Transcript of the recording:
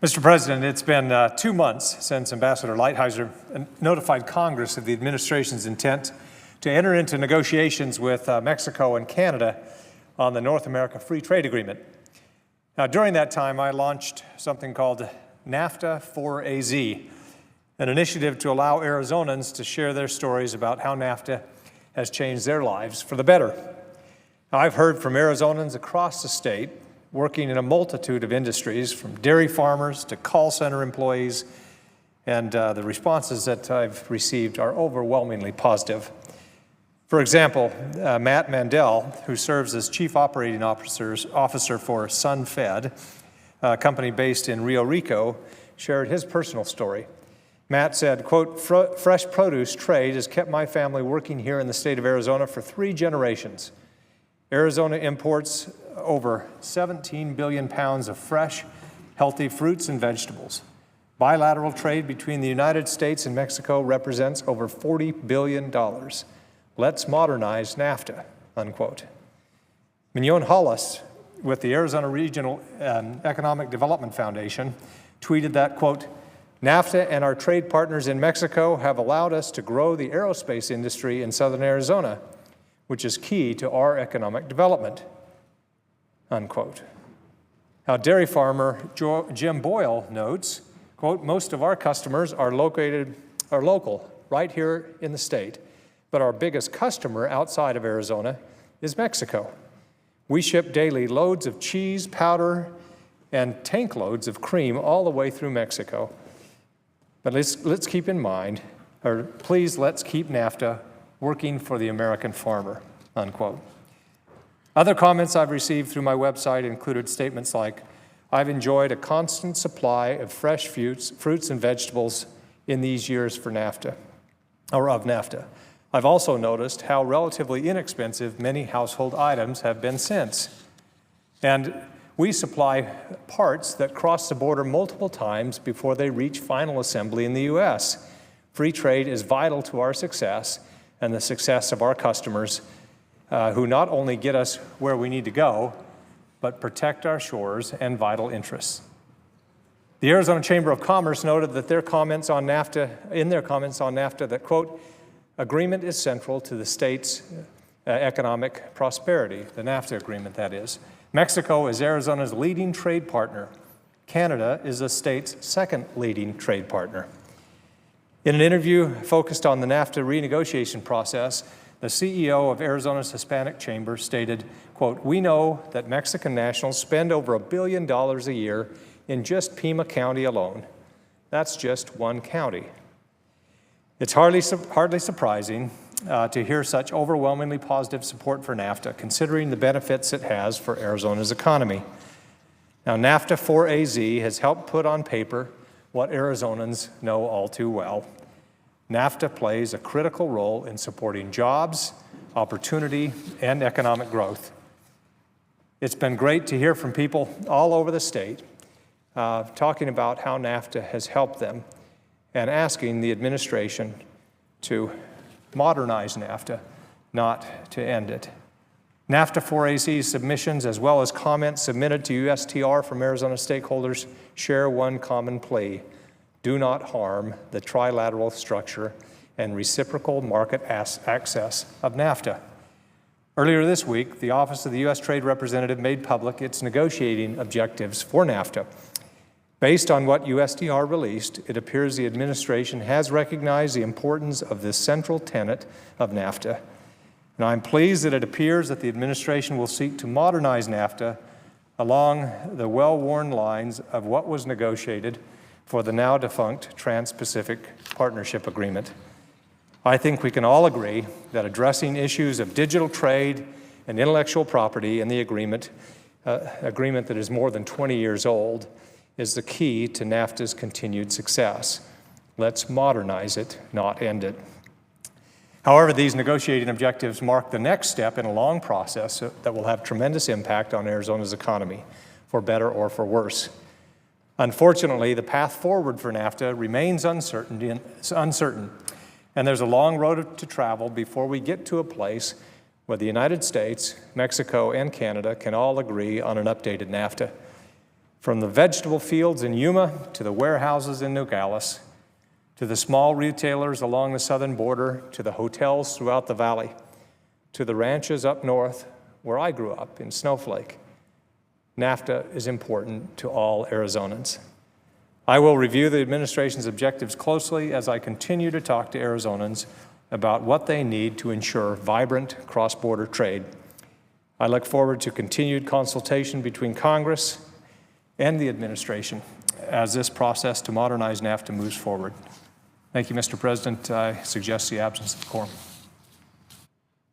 Mr. President, it's been 2 months since Ambassador Lighthizer notified Congress of the administration's intent to enter into negotiations with Mexico and Canada on the North America Free Trade Agreement. Now, during that time, I launched something called NAFTA for AZ, an initiative to allow Arizonans to share their stories about how NAFTA has changed their lives for the better. Now, I've heard from Arizonans across the state working in a multitude of industries, from dairy farmers to call center employees, and the responses that I've received are overwhelmingly positive. For example, Matt Mandel, who serves as Chief Operating Officer for SunFed, a company based in Rio Rico, shared his personal story. Matt said, quote, "Fresh produce trade has kept my family working here in the state of Arizona for 3 generations. Arizona imports over 17 billion pounds of fresh, healthy fruits and vegetables. Bilateral trade between the United States and Mexico represents over $40 billion. Let's modernize NAFTA," unquote. Mignon Hollis with the Arizona Regional Economic Development Foundation tweeted that, quote, "NAFTA and our trade partners in Mexico have allowed us to grow the aerospace industry in southern Arizona, which is key to our economic development," unquote. Now, dairy farmer Jim Boyle notes, quote, "Most of our customers are local, right here in the state, but our biggest customer outside of Arizona is Mexico. We ship daily loads of cheese, powder, and tank loads of cream all the way through Mexico. But let's keep in mind, or please let's keep NAFTA working for the American farmer," unquote. Other comments I've received through my website included statements like, "I've enjoyed a constant supply of fresh fruits and vegetables in these years for NAFTA, or of NAFTA. I've also noticed how relatively inexpensive many household items have been since. And we supply parts that cross the border multiple times before they reach final assembly in the U.S. Free trade is vital to our success and the success of our customers, who not only get us where we need to go, but protect our shores and vital interests." The Arizona Chamber of Commerce noted that in their comments on NAFTA that, quote, "Agreement is central to the state's economic prosperity," the NAFTA agreement, that is. "Mexico is Arizona's leading trade partner. Canada is the state's second leading trade partner." In an interview focused on the NAFTA renegotiation process, the CEO of Arizona's Hispanic Chamber stated, quote, "We know that Mexican nationals spend over $1 billion a year in just Pima County alone. That's just one county." It's hardly surprising to hear such overwhelmingly positive support for NAFTA, considering the benefits it has for Arizona's economy. Now, NAFTA for AZ has helped put on paper what Arizonans know all too well. NAFTA plays a critical role in supporting jobs, opportunity, and economic growth. It's been great to hear from people all over the state talking about how NAFTA has helped them and asking the administration to modernize NAFTA, not to end it. NAFTA for AZ submissions, as well as comments submitted to USTR from Arizona stakeholders, share one common plea: do not harm the trilateral structure and reciprocal market access of NAFTA. Earlier this week, the Office of the U.S. Trade Representative made public its negotiating objectives for NAFTA. Based on what USTR released, it appears the administration has recognized the importance of this central tenet of NAFTA. And I'm pleased that it appears that the administration will seek to modernize NAFTA along the well-worn lines of what was negotiated for the now-defunct Trans-Pacific Partnership Agreement. I think we can all agree that addressing issues of digital trade and intellectual property in the agreement that is more than 20 years old, is the key to NAFTA's continued success. Let's modernize it, not end it. However, these negotiating objectives mark the next step in a long process that will have tremendous impact on Arizona's economy, for better or for worse. Unfortunately, the path forward for NAFTA remains uncertain, and there's a long road to travel before we get to a place where the United States, Mexico, and Canada can all agree on an updated NAFTA. From the vegetable fields in Yuma to the warehouses in Nogales, to the small retailers along the southern border, to the hotels throughout the valley, to the ranches up north where I grew up in Snowflake, NAFTA is important to all Arizonans. I will review the administration's objectives closely as I continue to talk to Arizonans about what they need to ensure vibrant cross-border trade. I look forward to continued consultation between Congress and the administration as this process to modernize NAFTA moves forward. Thank you, Mr. President. I suggest the absence of quorum.